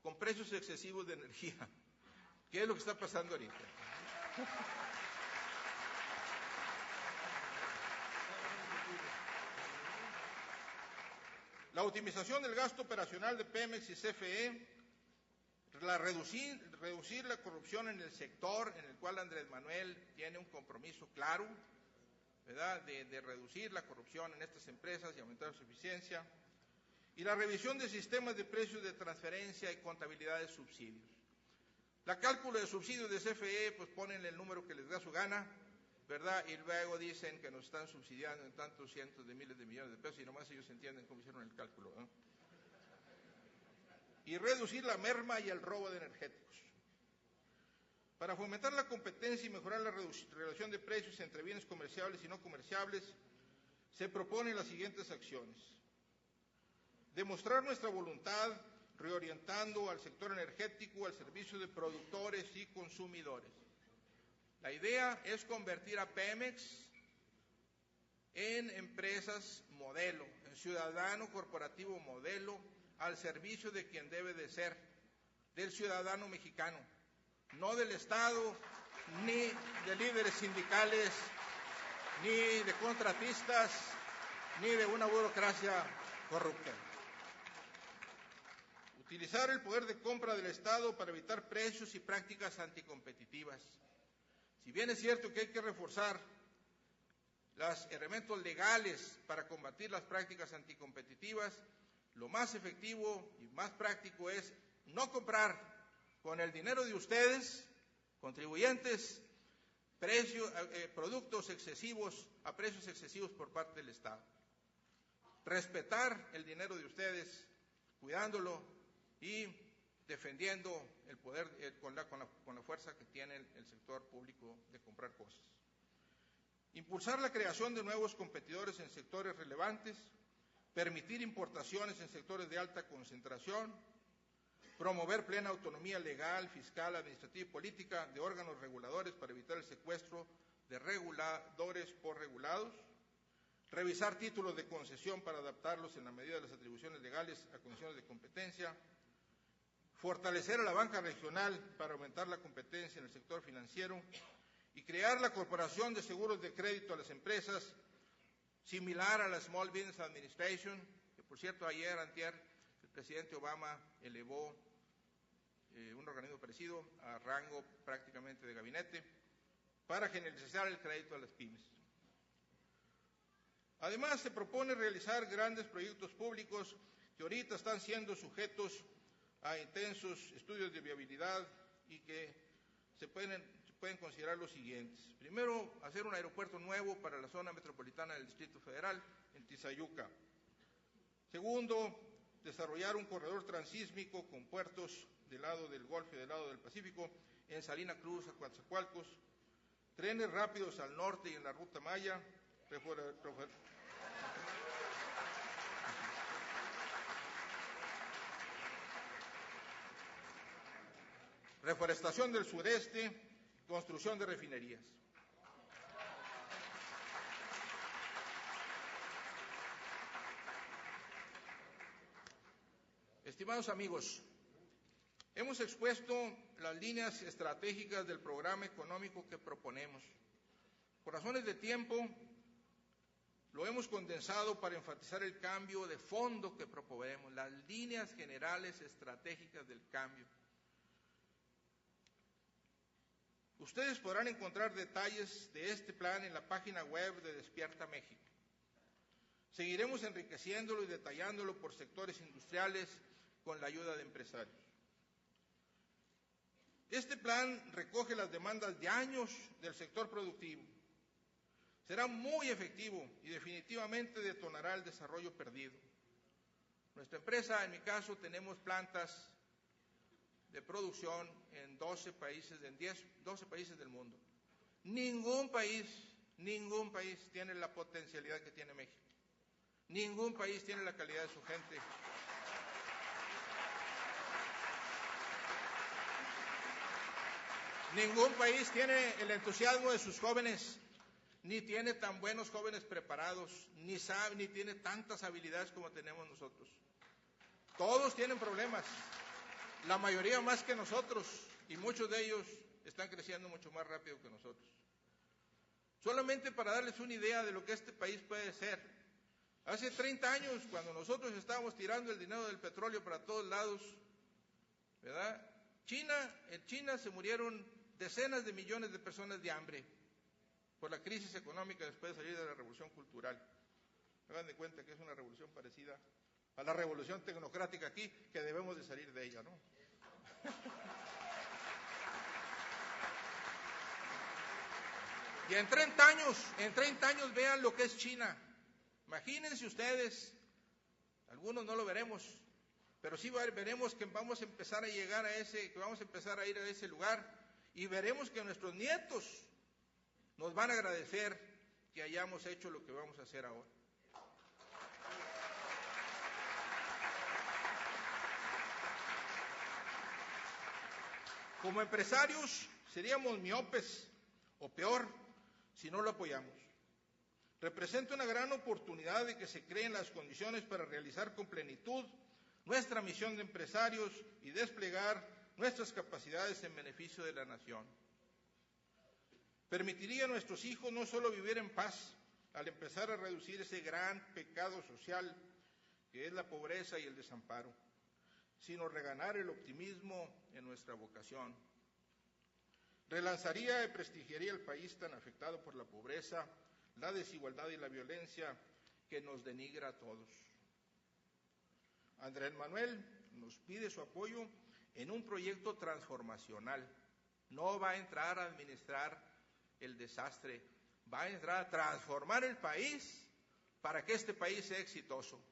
C: con precios excesivos de energía. ¿Qué es lo que está pasando ahorita? La optimización del gasto operacional de Pemex y CFE, reducir la corrupción en el sector, en el cual Andrés Manuel tiene un compromiso claro, ¿verdad?, de reducir la corrupción en estas empresas y aumentar su eficiencia, y la revisión de sistemas de precios de transferencia y contabilidad de subsidios. La cálculo de subsidios de CFE, pues ponen el número que les da su gana, ¿verdad? Y luego dicen que nos están subsidiando en tantos cientos de miles de millones de pesos y nomás ellos entienden cómo hicieron el cálculo, ¿no? Y reducir la merma y el robo de energéticos. Para fomentar la competencia y mejorar la relación de precios entre bienes comerciables y no comerciables, se proponen las siguientes acciones. Demostrar nuestra voluntad reorientando al sector energético al servicio de productores y consumidores. La idea es convertir a Pemex en empresas modelo, en ciudadano corporativo modelo, al servicio de quien debe de ser, del ciudadano mexicano, no del Estado, ni de líderes sindicales, ni de contratistas, ni de una burocracia corrupta. Utilizar el poder de compra del Estado para evitar precios y prácticas anticompetitivas. Si bien es cierto que hay que reforzar los elementos legales para combatir las prácticas anticompetitivas, lo más efectivo y más práctico es no comprar con el dinero de ustedes, contribuyentes, productos excesivos a precios excesivos por parte del Estado. Respetar el dinero de ustedes, cuidándolo y defendiendo el poder con la fuerza que tiene el sector público de comprar cosas. Impulsar la creación de nuevos competidores en sectores relevantes, permitir importaciones en sectores de alta concentración, promover plena autonomía legal, fiscal, administrativa y política de órganos reguladores para evitar el secuestro de reguladores por regulados, revisar títulos de concesión para adaptarlos en la medida de las atribuciones legales a condiciones de competencia, fortalecer a la banca regional para aumentar la competencia en el sector financiero y crear la Corporación de Seguros de Crédito a las Empresas, similar a la Small Business Administration, que por cierto ayer, antier, el presidente Obama elevó un organismo parecido a rango prácticamente de gabinete, para generalizar el crédito a las pymes. Además, se propone realizar grandes proyectos públicos que ahorita están siendo sujetos a intensos estudios de viabilidad y que se pueden considerar los siguientes. Primero, hacer un aeropuerto nuevo para la zona metropolitana del Distrito Federal, en Tizayuca. Segundo, desarrollar un corredor transísmico con puertos del lado del Golfo y del lado del Pacífico, en Salina Cruz, a Coatzacoalcos, trenes rápidos al norte y en la Ruta Maya, reforestación del sureste, construcción de refinerías. Estimados amigos, hemos expuesto las líneas estratégicas del programa económico que proponemos. Por razones de tiempo, lo hemos condensado para enfatizar el cambio de fondo que proponemos, las líneas generales estratégicas del cambio. Ustedes podrán encontrar detalles de este plan en la página web de Despierta México. Seguiremos enriqueciéndolo y detallándolo por sectores industriales con la ayuda de empresarios. Este plan recoge las demandas de años del sector productivo. Será muy efectivo y definitivamente detonará el desarrollo perdido. Nuestra empresa, en mi caso, tenemos plantas de producción en 12 países del mundo. Ningún país tiene la potencialidad que tiene México. Ningún país tiene la calidad de su gente. Ningún país tiene el entusiasmo de sus jóvenes, ni tiene tan buenos jóvenes preparados, ni tiene tantas habilidades como tenemos nosotros. Todos tienen problemas, la mayoría más que nosotros, y muchos de ellos están creciendo mucho más rápido que nosotros. Solamente para darles una idea de lo que este país puede ser. Hace 30 años, cuando nosotros estábamos tirando el dinero del petróleo para todos lados, ¿verdad? En China se murieron decenas de millones de personas de hambre por la crisis económica después de salir de la revolución cultural. Hagan de cuenta que es una revolución parecida a la revolución tecnocrática aquí, que debemos de salir de ella, ¿no? Y en 30 años vean lo que es China. Imagínense ustedes, algunos no lo veremos, pero sí veremos que vamos a empezar a llegar a que vamos a empezar a ir a ese lugar, y veremos que nuestros nietos nos van a agradecer que hayamos hecho lo que vamos a hacer ahora. Como empresarios seríamos miopes o peor si no lo apoyamos. Representa una gran oportunidad de que se creen las condiciones para realizar con plenitud nuestra misión de empresarios y desplegar nuestras capacidades en beneficio de la nación. Permitiría a nuestros hijos no solo vivir en paz al empezar a reducir ese gran pecado social que es la pobreza y el desamparo, sino reganar el optimismo en nuestra vocación. Relanzaría y prestigiaría el país tan afectado por la pobreza, la desigualdad y la violencia que nos denigra a todos. Andrés Manuel nos pide su apoyo en un proyecto transformacional. No va a entrar a administrar el desastre, va a entrar a transformar el país para que este país sea exitoso.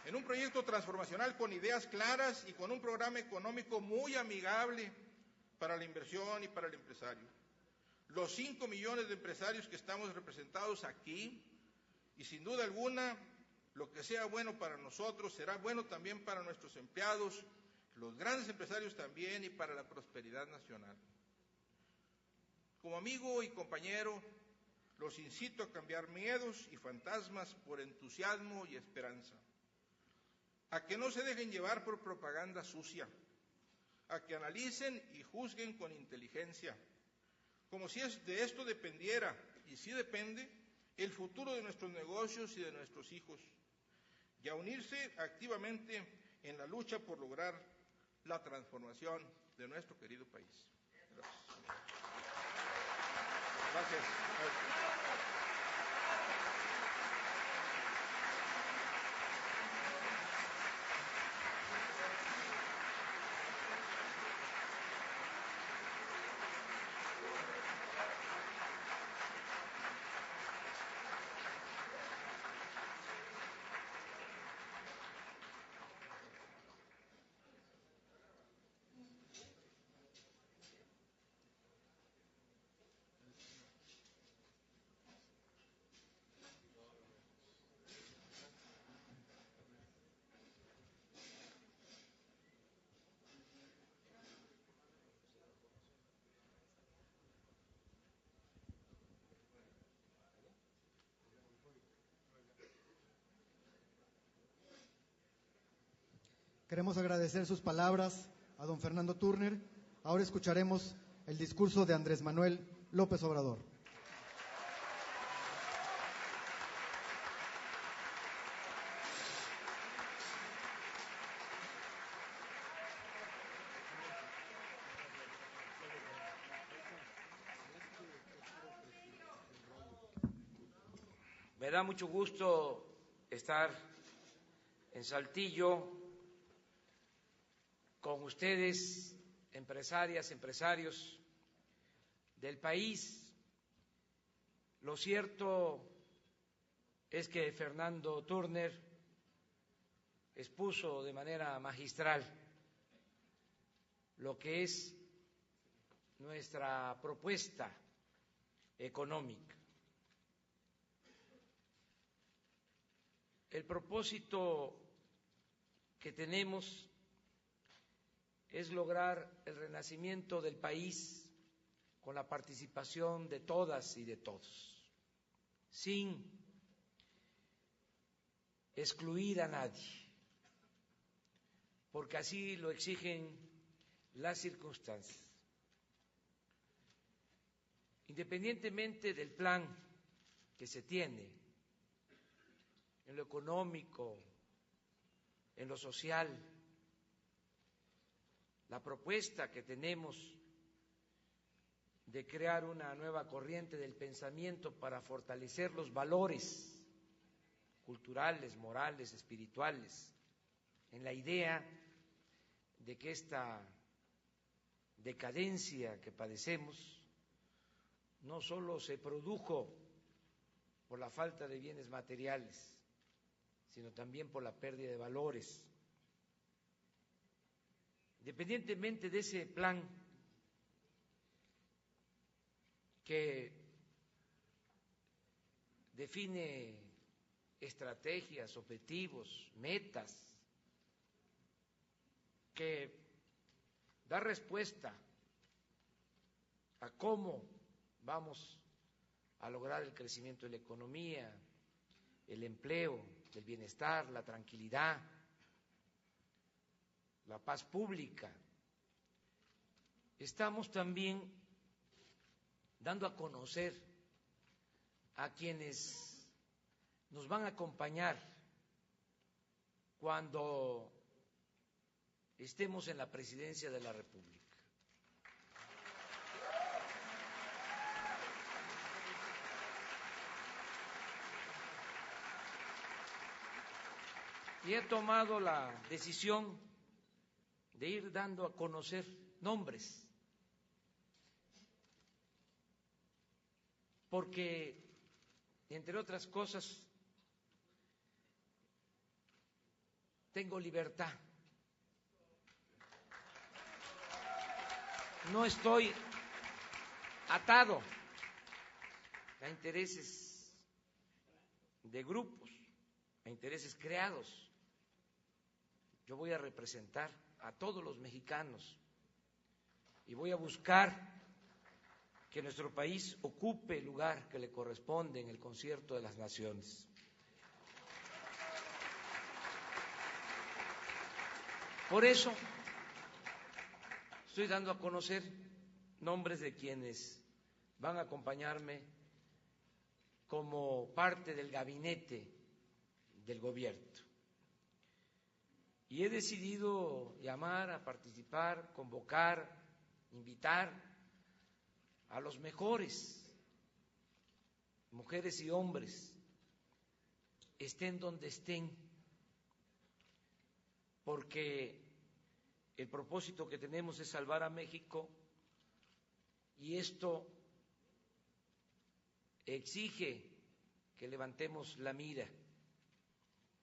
C: En un proyecto transformacional con ideas claras y con un programa económico muy amigable para la inversión y para el empresario. Los 5 millones de empresarios que estamos representados aquí, y sin duda alguna, lo que sea bueno para nosotros será bueno también para nuestros empleados, los grandes empresarios también, y para la prosperidad nacional. Como amigo y compañero, los incito a cambiar miedos y fantasmas por entusiasmo y esperanza, a que no se dejen llevar por propaganda sucia, a que analicen y juzguen con inteligencia, como si de esto dependiera, y sí depende, el futuro de nuestros negocios y de nuestros hijos, y a unirse activamente en la lucha por lograr la transformación de nuestro querido país. Gracias.
A: Queremos agradecer sus palabras a don Fernando Turner. Ahora escucharemos el discurso de Andrés Manuel López Obrador.
D: Me da mucho gusto estar en Saltillo con ustedes, empresarias, empresarios del país. Lo cierto es que Fernando Turner expuso de manera magistral lo que es nuestra propuesta económica. El propósito que tenemos es lograr el renacimiento del país con la participación de todas y de todos, sin excluir a nadie, porque así lo exigen las circunstancias. Independientemente del plan que se tiene, en lo económico, en lo social, la propuesta que tenemos de crear una nueva corriente del pensamiento para fortalecer los valores culturales, morales, espirituales, en la idea de que esta decadencia que padecemos no solo se produjo por la falta de bienes materiales, sino también por la pérdida de valores. Independientemente de ese plan que define estrategias, objetivos, metas, que da respuesta a cómo vamos a lograr el crecimiento de la economía, el empleo, el bienestar, la tranquilidad, la paz pública. Estamos también dando a conocer a quienes nos van a acompañar cuando estemos en la presidencia de la República. Y he tomado la decisión de ir dando a conocer nombres, porque, entre otras cosas, tengo libertad. No estoy atado a intereses de grupos, a intereses creados. Yo voy a representar a todos los mexicanos y voy a buscar que nuestro país ocupe el lugar que le corresponde en el concierto de las naciones. Por eso estoy dando a conocer nombres de quienes van a acompañarme como parte del gabinete del gobierno. Y he decidido llamar a participar, convocar, invitar a los mejores, mujeres y hombres, estén donde estén, porque el propósito que tenemos es salvar a México y esto exige que levantemos la mira,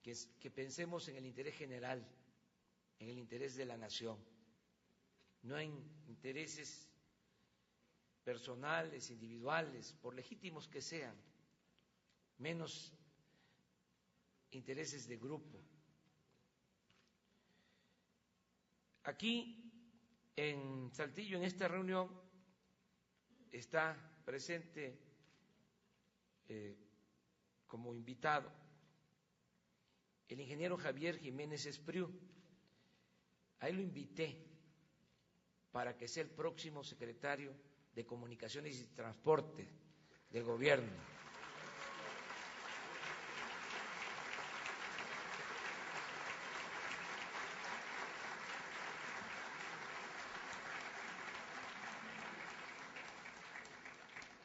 D: que pensemos en el interés general, en el interés de la nación, no en intereses personales, individuales, por legítimos que sean, menos intereses de grupo. Aquí en Saltillo, en esta reunión, está presente como invitado el ingeniero Javier Jiménez Espriu. A él lo invité para que sea el próximo secretario de Comunicaciones y Transporte del gobierno.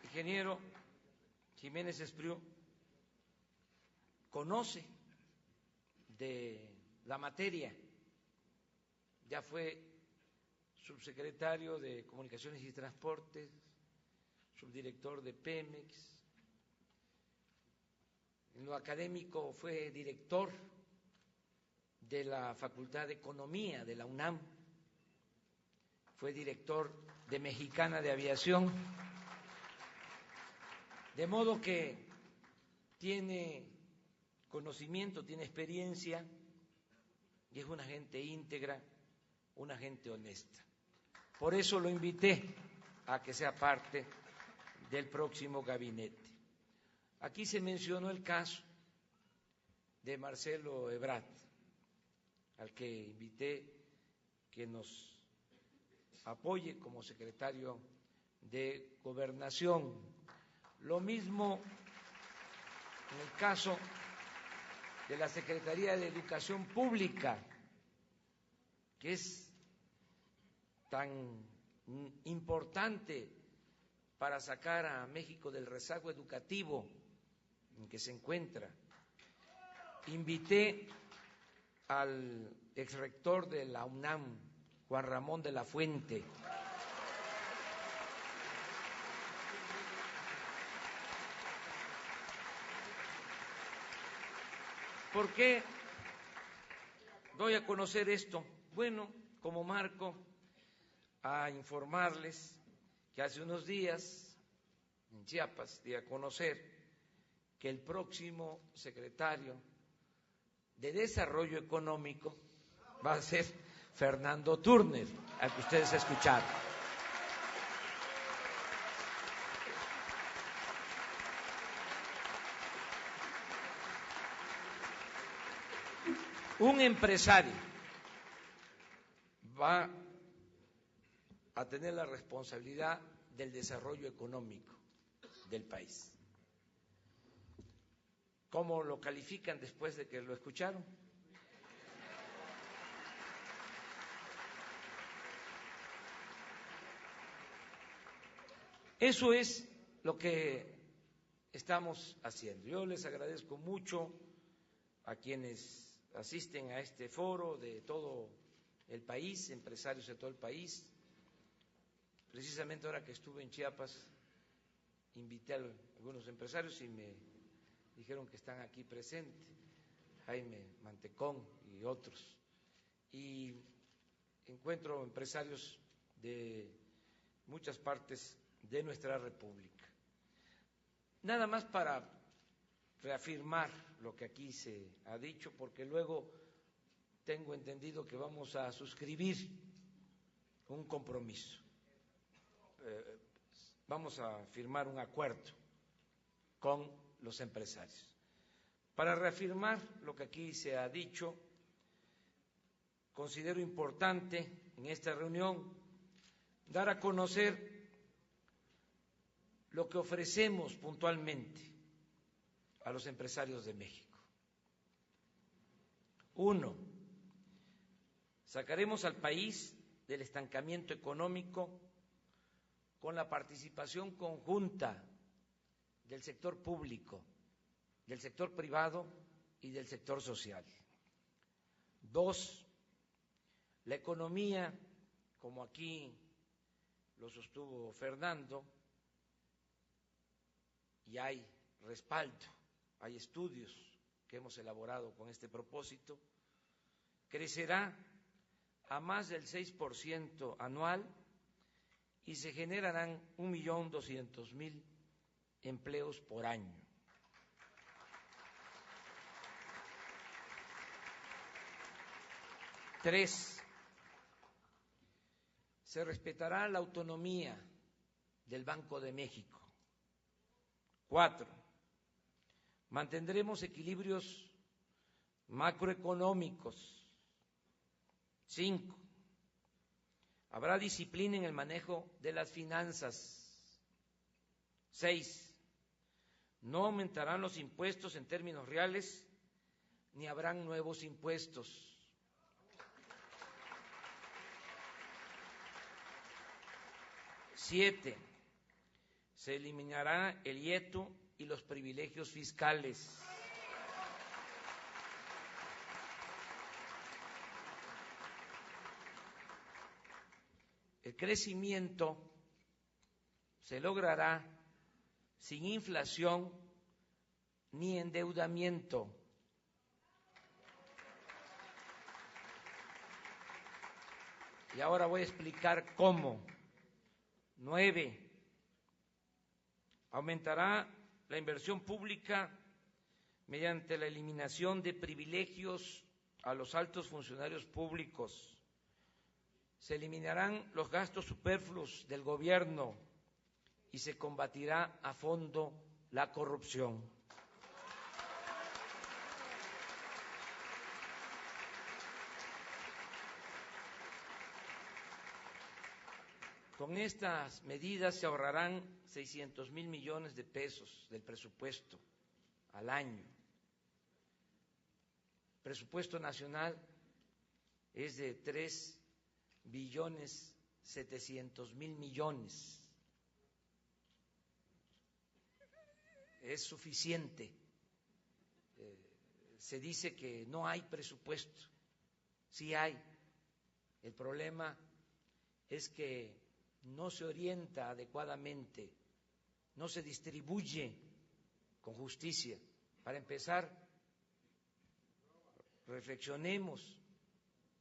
D: Ingeniero Jiménez Espriu conoce de la materia, ya fue subsecretario de Comunicaciones y Transportes, subdirector de Pemex, en lo académico fue director de la Facultad de Economía de la UNAM, fue director de Mexicana de Aviación, de modo que tiene conocimiento, tiene experiencia y es una gente íntegra, una gente honesta. Por eso lo invité a que sea parte del próximo gabinete. Aquí se mencionó el caso de Marcelo Ebrard, al que invité que nos apoye como secretario de Gobernación. Lo mismo en el caso de la Secretaría de Educación Pública, que es tan importante para sacar a México del rezago educativo en que se encuentra. Invité al exrector de la UNAM, Juan Ramón de la Fuente, ¿por qué doy a conocer esto? Bueno, como marco a informarles que hace unos días en Chiapas di a conocer que el próximo secretario de Desarrollo Económico va a ser Fernando Turner, al que ustedes escucharon. Un empresario va a tener la responsabilidad del desarrollo económico del país. ¿Cómo lo califican después de que lo escucharon? Eso es lo que estamos haciendo. Yo les agradezco mucho a quienes asisten a este foro de todo el país, empresarios de todo el país. Precisamente ahora que estuve en Chiapas, invité a algunos empresarios y me dijeron que están aquí presentes, Jaime Mantecón y otros. Y encuentro empresarios de muchas partes de nuestra República. Nada más para reafirmar lo que aquí se ha dicho, porque luego tengo entendido que vamos a suscribir un compromiso. Vamos a firmar un acuerdo con los empresarios. Para reafirmar lo que aquí se ha dicho, considero importante en esta reunión dar a conocer lo que ofrecemos puntualmente a los empresarios de México. 1. Sacaremos al país del estancamiento económico con la participación conjunta del sector público, del sector privado y del sector social. 2. La economía, como aquí lo sostuvo Fernando, y hay respaldo, hay estudios que hemos elaborado con este propósito, crecerá a más del 6% anual y se generarán 1.200.000 empleos por año. 3. Se respetará la autonomía del Banco de México. 4. Mantendremos equilibrios macroeconómicos. 5. Habrá disciplina en el manejo de las finanzas. 6. No aumentarán los impuestos en términos reales, ni habrán nuevos impuestos. 7. Se eliminará el IETU y los privilegios fiscales. 8. El crecimiento se logrará sin inflación ni endeudamiento. 9. Y ahora voy a explicar cómo. 9. Aumentará la inversión pública mediante la eliminación de privilegios a los altos funcionarios públicos. Se eliminarán los gastos superfluos del gobierno y se combatirá a fondo la corrupción. Con estas medidas se ahorrarán 600,000 millones de pesos del presupuesto al año. El presupuesto nacional es de 3,7 billones. Es suficiente. Se dice que no hay presupuesto. Sí hay. El problema es que no se orienta adecuadamente, no se distribuye con justicia. Para empezar, reflexionemos,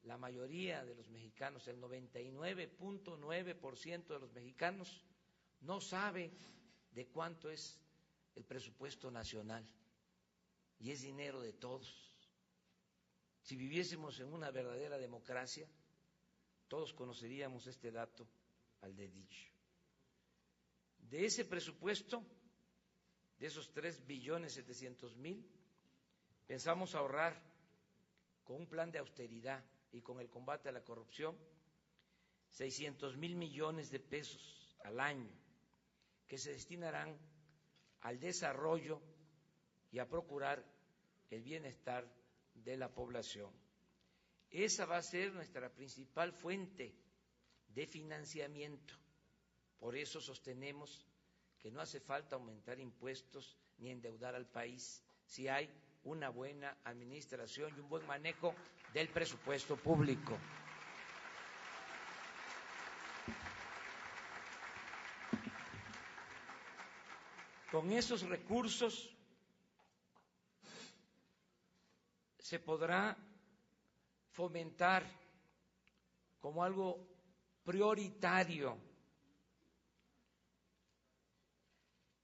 D: la mayoría de los mexicanos, el 99.9% de los mexicanos, no sabe de cuánto es el presupuesto nacional, y es dinero de todos. Si viviésemos en una verdadera democracia, todos conoceríamos este dato al dedillo. De ese presupuesto, de esos 3,7 billones, pensamos ahorrar con un plan de austeridad y con el combate a la corrupción 600,000 millones de pesos al año, que se destinarán al desarrollo y a procurar el bienestar de la población. Esa va a ser nuestra principal fuente de financiamiento. Por eso sostenemos que no hace falta aumentar impuestos ni endeudar al país si hay una buena administración y un buen manejo del presupuesto público. Con esos recursos se podrá fomentar como algo prioritario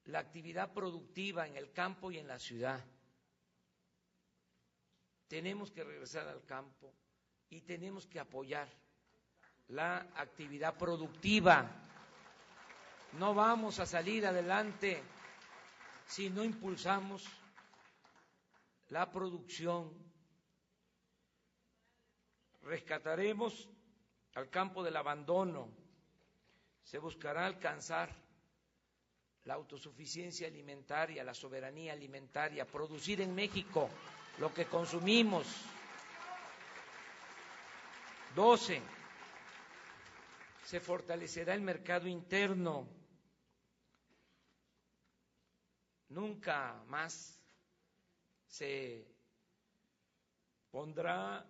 D: la actividad productiva en el campo y en la ciudad. Tenemos que regresar al campo y tenemos que apoyar la actividad productiva. No vamos a salir adelante si no impulsamos la producción. Rescataremos al campo del abandono. Se buscará alcanzar la autosuficiencia alimentaria, la soberanía alimentaria, producir en México lo que consumimos. 12. Se fortalecerá el mercado interno. Nunca más se pondrá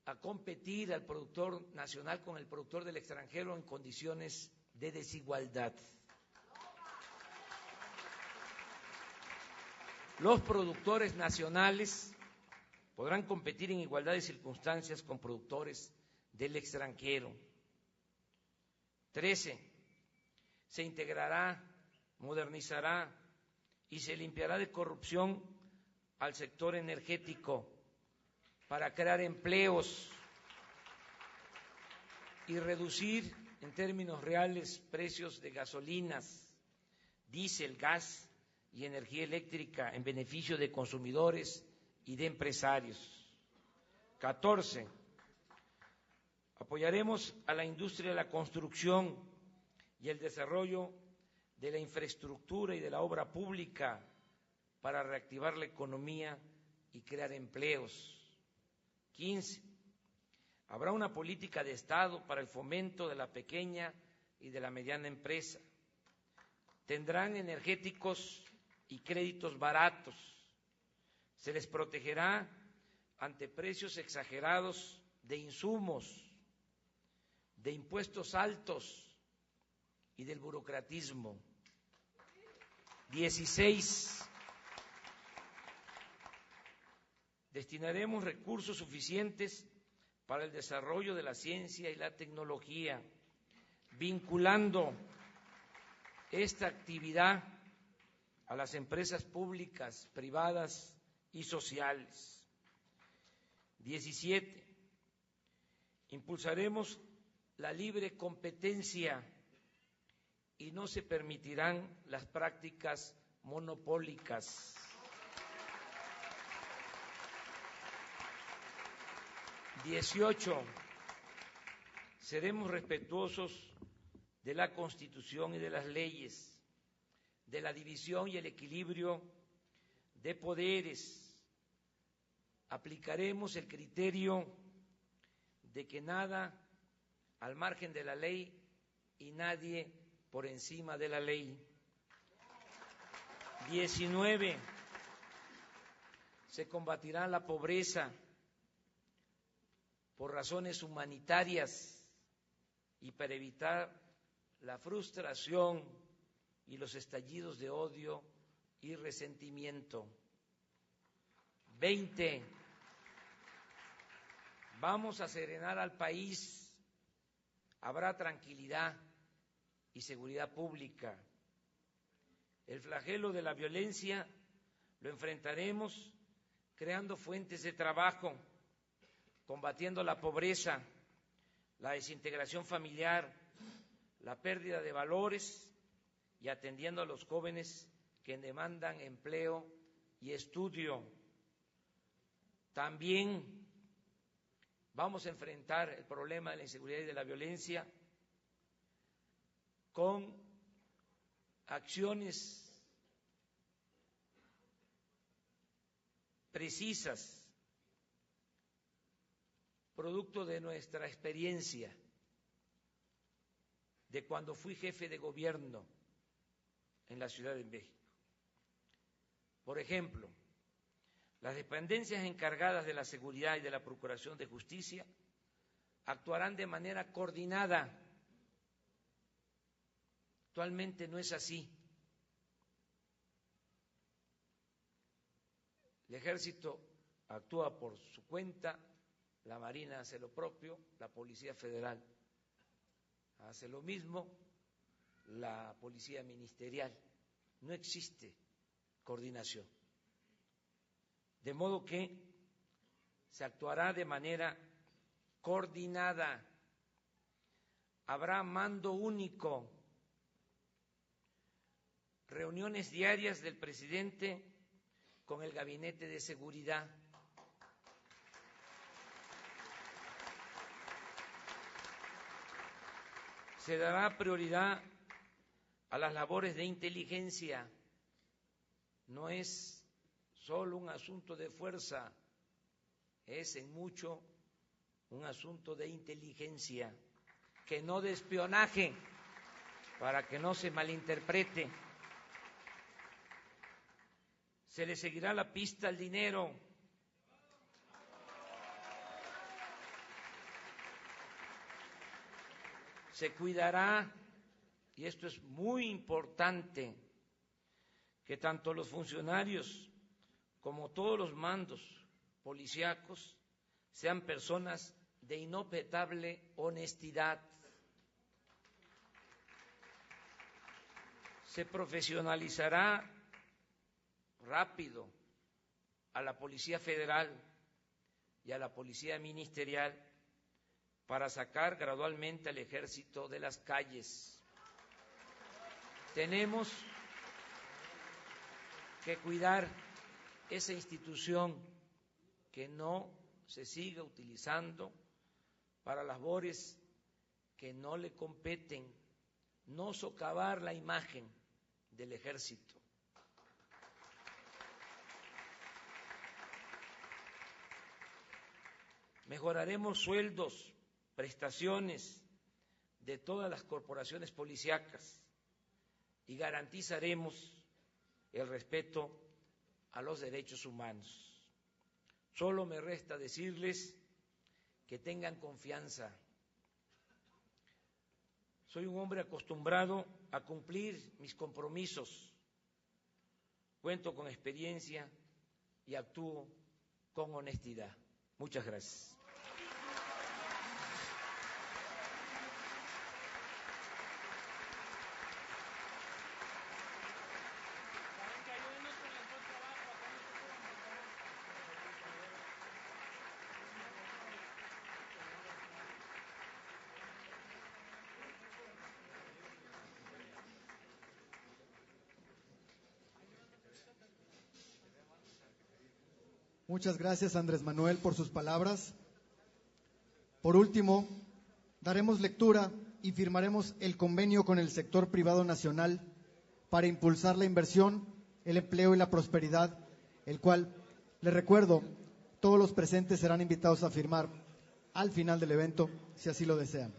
D: a competir al productor nacional con el productor del extranjero en condiciones de desigualdad. Los productores nacionales podrán competir en igualdad de circunstancias con productores del extranjero. 13. Se integrará, modernizará y se limpiará de corrupción al sector energético para crear empleos y reducir en términos reales precios de gasolinas, diésel, gas y energía eléctrica en beneficio de consumidores y de empresarios. 14. Apoyaremos a la industria de la construcción y el desarrollo de la infraestructura y de la obra pública para reactivar la economía y crear empleos. 15. Habrá una política de Estado para el fomento de la pequeña y de la mediana empresa. Tendrán energéticos y créditos baratos. Se les protegerá ante precios exagerados de insumos, de impuestos altos y del burocratismo. 16. Destinaremos recursos suficientes para el desarrollo de la ciencia y la tecnología, vinculando esta actividad a las empresas públicas, privadas y sociales. 17. Impulsaremos la libre competencia y no se permitirán las prácticas monopólicas. 18. Seremos respetuosos de la Constitución y de las leyes, de la división y el equilibrio de poderes. Aplicaremos el criterio de que nada al margen de la ley y nadie por encima de la ley. 19. Se combatirá la pobreza por razones humanitarias y para evitar la frustración y los estallidos de odio y resentimiento. 20. Vamos a serenar al país. Habrá tranquilidad y seguridad pública. El flagelo de la violencia lo enfrentaremos creando fuentes de trabajo, combatiendo la pobreza, la desintegración familiar, la pérdida de valores y atendiendo a los jóvenes que demandan empleo y estudio. También vamos a enfrentar el problema de la inseguridad y de la violencia con acciones precisas, producto de nuestra experiencia de cuando fui jefe de gobierno en la Ciudad de México. Por ejemplo, las dependencias encargadas de la seguridad y de la Procuración de Justicia actuarán de manera coordinada. Actualmente no es así. El Ejército actúa por su cuenta, la Marina hace lo propio, la Policía Federal hace lo mismo, la Policía Ministerial. No existe coordinación. De modo que se actuará de manera coordinada. Habrá mando único, reuniones diarias del presidente con el Gabinete de Seguridad. Se dará prioridad a las labores de inteligencia. No es solo un asunto de fuerza, es en mucho un asunto de inteligencia, que no de espionaje, para que no se malinterprete. Se le seguirá la pista al dinero. Se cuidará, y esto es muy importante, que tanto los funcionarios como todos los mandos policíacos sean personas de inobjetable honestidad. Se profesionalizará rápido a la Policía Federal y a la Policía Ministerial para sacar gradualmente al Ejército de las calles. Tenemos que cuidar esa institución, que no se siga utilizando para labores que no le competen, no socavar la imagen del Ejército. Mejoraremos sueldos, prestaciones de todas las corporaciones policíacas y garantizaremos el respeto a los derechos humanos. Solo me resta decirles que tengan confianza. Soy un hombre acostumbrado a cumplir mis compromisos. Cuento con experiencia y actúo con honestidad. Muchas gracias.
A: Muchas gracias, Andrés Manuel, por sus palabras. Por último, daremos lectura y firmaremos el convenio con el sector privado nacional para impulsar la inversión, el empleo y la prosperidad, el cual, les recuerdo, todos los presentes serán invitados a firmar al final del evento, si así lo desean.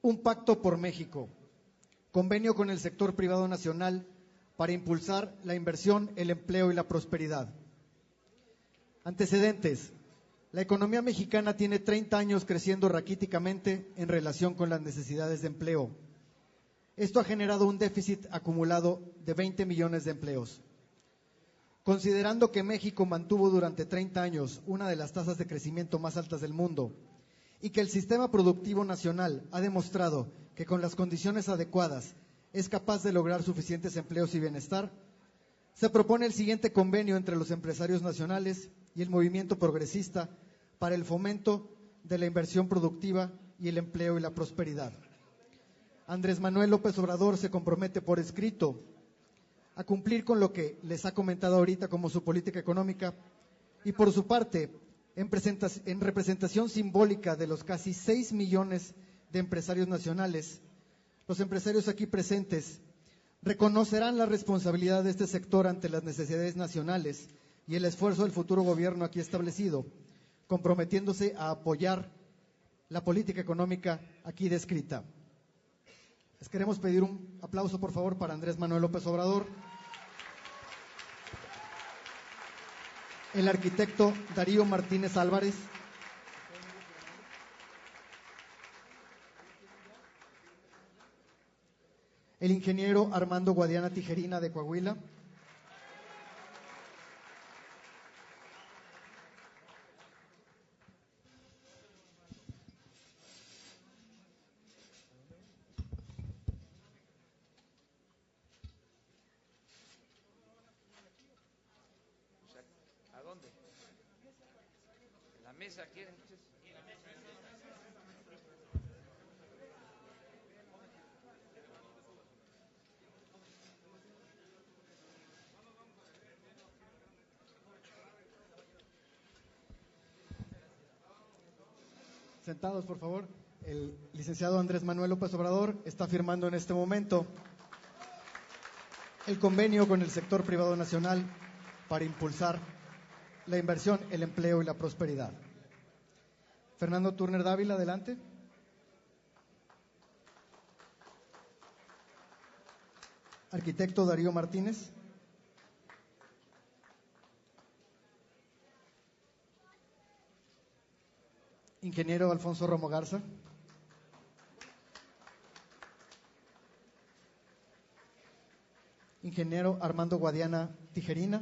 A: Un pacto por México. Convenio con el sector privado nacional para impulsar la inversión, el empleo y la prosperidad. Antecedentes. La economía mexicana tiene 30 años creciendo raquíticamente en relación con las necesidades de empleo. Esto ha generado un déficit acumulado de 20 millones de empleos. Considerando que México mantuvo durante 30 años una de las tasas de crecimiento más altas del mundo y que el sistema productivo nacional ha demostrado que con las condiciones adecuadas es capaz de lograr suficientes empleos y bienestar, se propone el siguiente convenio entre los empresarios nacionales y el movimiento progresista para el fomento de la inversión productiva y el empleo y la prosperidad. Andrés Manuel López Obrador se compromete por escrito a cumplir con lo que les ha comentado ahorita como su política económica y por su parte, en representación simbólica de los casi 6 millones de empresarios nacionales, los empresarios aquí presentes reconocerán la responsabilidad de este sector ante las necesidades nacionales y el esfuerzo del futuro gobierno aquí establecido, comprometiéndose a apoyar la política económica aquí descrita. Les queremos pedir un aplauso, por favor, para Andrés Manuel López Obrador, el arquitecto Darío Martínez Álvarez, el ingeniero Armando Guadiana Tijerina de Coahuila,
D: ¿a dónde? ¿En la mesa quieren?
A: Sentados, por favor. El licenciado Andrés Manuel López Obrador está firmando en este momento el convenio con el sector privado nacional para impulsar la inversión, el empleo y la prosperidad. Fernando Turner Dávila, adelante. Arquitecto Darío Martínez. Ingeniero Alfonso Romo Garza. Ingeniero Armando Guadiana Tijerina.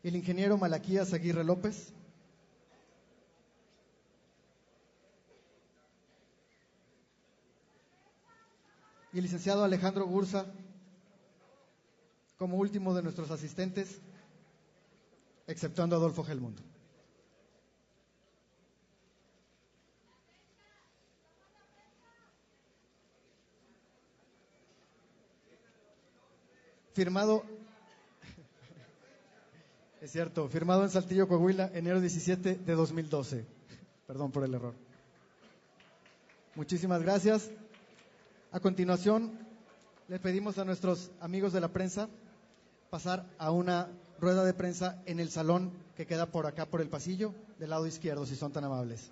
A: El ingeniero Malaquías Aguirre López. Y el licenciado Alejandro Gursa, como último de nuestros asistentes, exceptuando a Adolfo Gelmundo. Firmado, es cierto, firmado en Saltillo, Coahuila, enero 17 de 2012. Perdón por el error. Muchísimas gracias. A continuación, le pedimos a nuestros amigos de la prensa pasar a una rueda de prensa en el salón que queda por acá, por el pasillo, del lado izquierdo, si son tan amables.